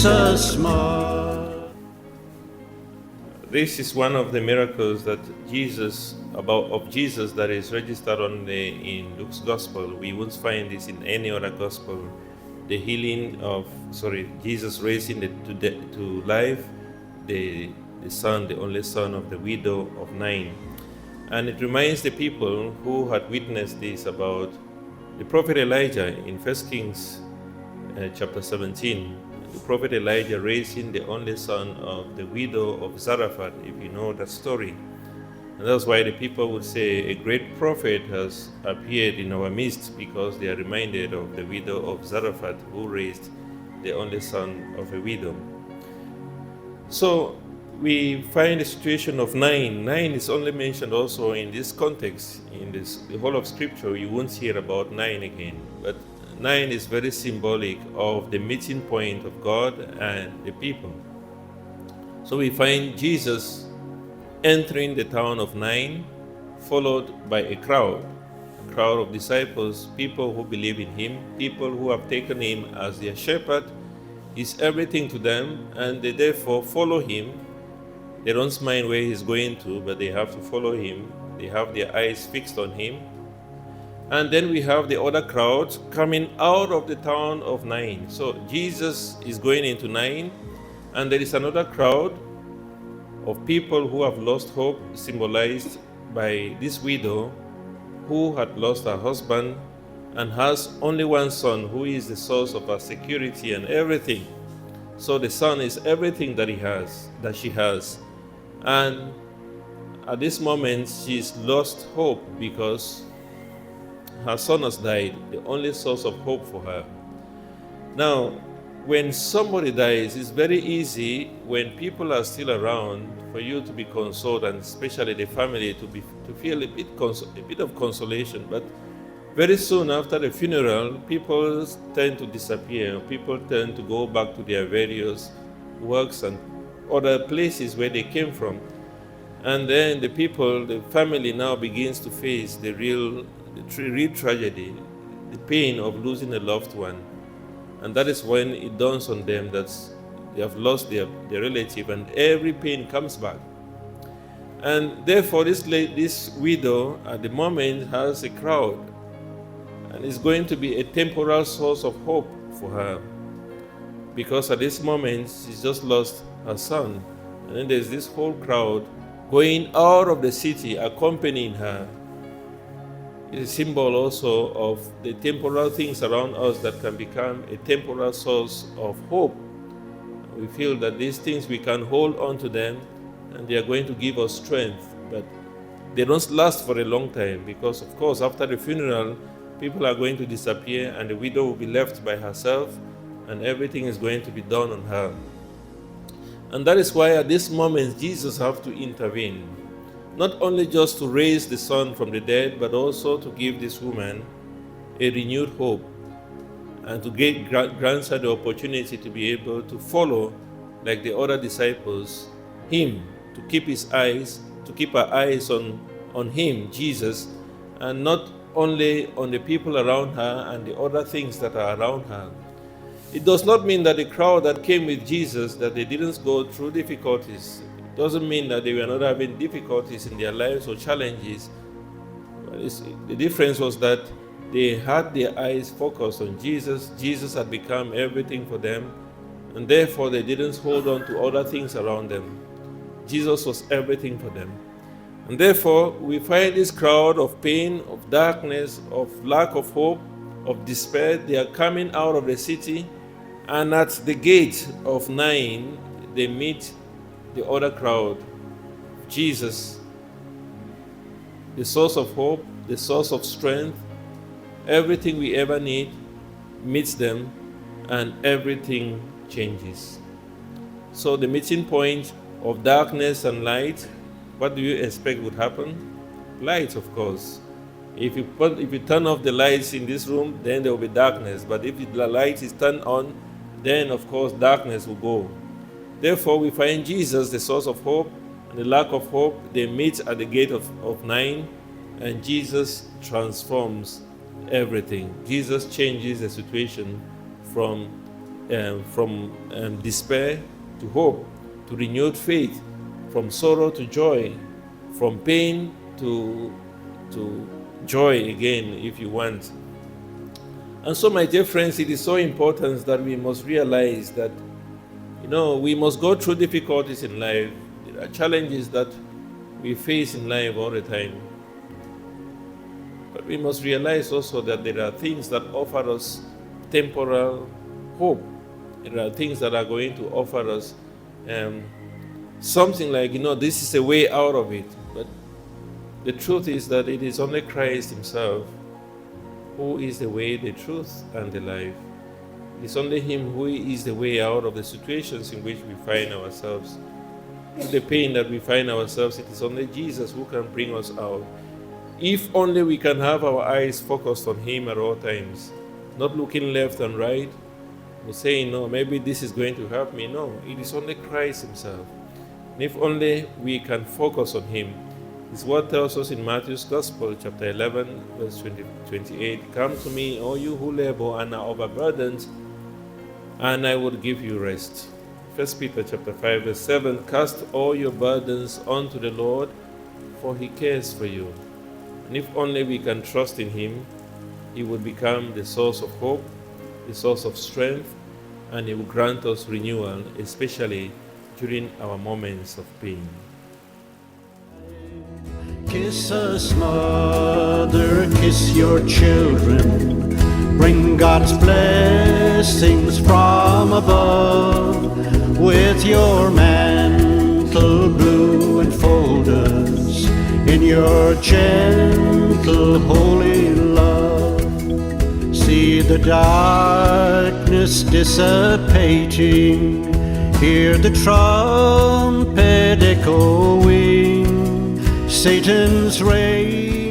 Jesus more. This is one of the miracles that Jesus that is registered in Luke's Gospel. We won't find this in any other Gospel. The healing of, Jesus raising to life the son, the only son of the widow of Nain. And it reminds the people who had witnessed this about the prophet Elijah in 1 Kings chapter 17. The prophet Elijah raising the only son of the widow of Zarephath, if you know that story. And that's why the people would say a great prophet has appeared in our midst, because they are reminded of the widow of Zarephath who raised the only son of a widow. So we find the situation of Nain. Nain is only mentioned also in this context. In the whole of Scripture, you won't hear about Nain again. But Nain is very symbolic of the meeting point of God and the people. So we find Jesus entering the town of Nain, followed by a crowd of disciples, people who believe in him, people who have taken him as their shepherd. He's everything to them, and they therefore follow him. They don't mind where he's going to, but they have to follow him. They have their eyes fixed on him. And then we have the other crowds coming out of the town of Nain. So Jesus is going into Nain, and there is another crowd of people who have lost hope, symbolized by this widow who had lost her husband and has only one son who is the source of her security and everything. So the son is everything that she has. And at this moment, she's lost hope because her son has died, the only source of hope for her. Now, when somebody dies, it's very easy when people are still around for you to be consoled, and especially the family to feel a bit of consolation. But very soon after the funeral, people tend to disappear. People tend to go back to their various works and other places where they came from. And then the family now begins to face the real tragedy, the pain of losing a loved one. And that is when it dawns on them that they have lost their relative, and every pain comes back. And therefore, this widow at the moment has a crowd, and it's going to be a temporal source of hope for her, because at this moment she's just lost her son. And then there's this whole crowd going out of the city accompanying her. It's a symbol also of the temporal things around us that can become a temporal source of hope. We feel that these things, we can hold on to them and they are going to give us strength, but they don't last for a long time, because of course after the funeral, people are going to disappear and the widow will be left by herself, and everything is going to be done on her. And that is why at this moment Jesus has to intervene, not only just to raise the son from the dead, but also to give this woman a renewed hope, and to grant her the opportunity to be able to follow, like the other disciples, him, to keep her eyes on him, Jesus, and not only on the people around her and the other things that are around her. It does not mean that the crowd that came with Jesus, that they didn't go through difficulties. It doesn't mean that they were not having difficulties in their lives or challenges. But the difference was that they had their eyes focused on Jesus. Jesus had become everything for them, and therefore they didn't hold on to other things around them. Jesus was everything for them. And therefore, we find this crowd of pain, of darkness, of lack of hope, of despair. They are coming out of the city, and at the gate of Nain, they meet the other crowd. Jesus, the source of hope, the source of strength, everything we ever need, meets them, and everything changes. So the meeting point of darkness and light, what do you expect would happen? Light, of course. If you turn off the lights in this room, then there will be darkness. But if the light is turned on, then of course darkness will go. Therefore, we find Jesus, the source of hope, and the lack of hope. They meet at the gate of Nain, and Jesus transforms everything. Jesus changes the situation from from despair to hope, to renewed faith, from sorrow to joy, from pain to joy again, if you want. And so, my dear friends, it is so important that we must realize that, we must go through difficulties in life. There are challenges that we face in life all the time. But we must realize also that there are things that offer us temporal hope. There are things that are going to offer us something like, this is a way out of it. But the truth is that it is only Christ Himself who is the way, the truth, and the life. It is only Him who is the way out of the situations in which we find ourselves. The pain that we find ourselves, it is only Jesus who can bring us out. If only we can have our eyes focused on Him at all times, not looking left and right, or saying, no, maybe this is going to help me. No, it is only Christ Himself. And if only we can focus on Him. His word tells us in Matthew's Gospel, chapter 11, verse 28, "Come to me, all you who labor and are overburdened, and I will give you rest." 1 Peter chapter 5, verse 7, "Cast all your burdens onto the Lord, for He cares for you." And if only we can trust in Him, He will become the source of hope, the source of strength, and He will grant us renewal, especially during our moments of pain. Kiss us, mother, kiss your children. Bring God's blessings from above. With your mantle blue enfold us in your gentle holy love. See the darkness dissipating, hear the trumpet echoing, Satan's rage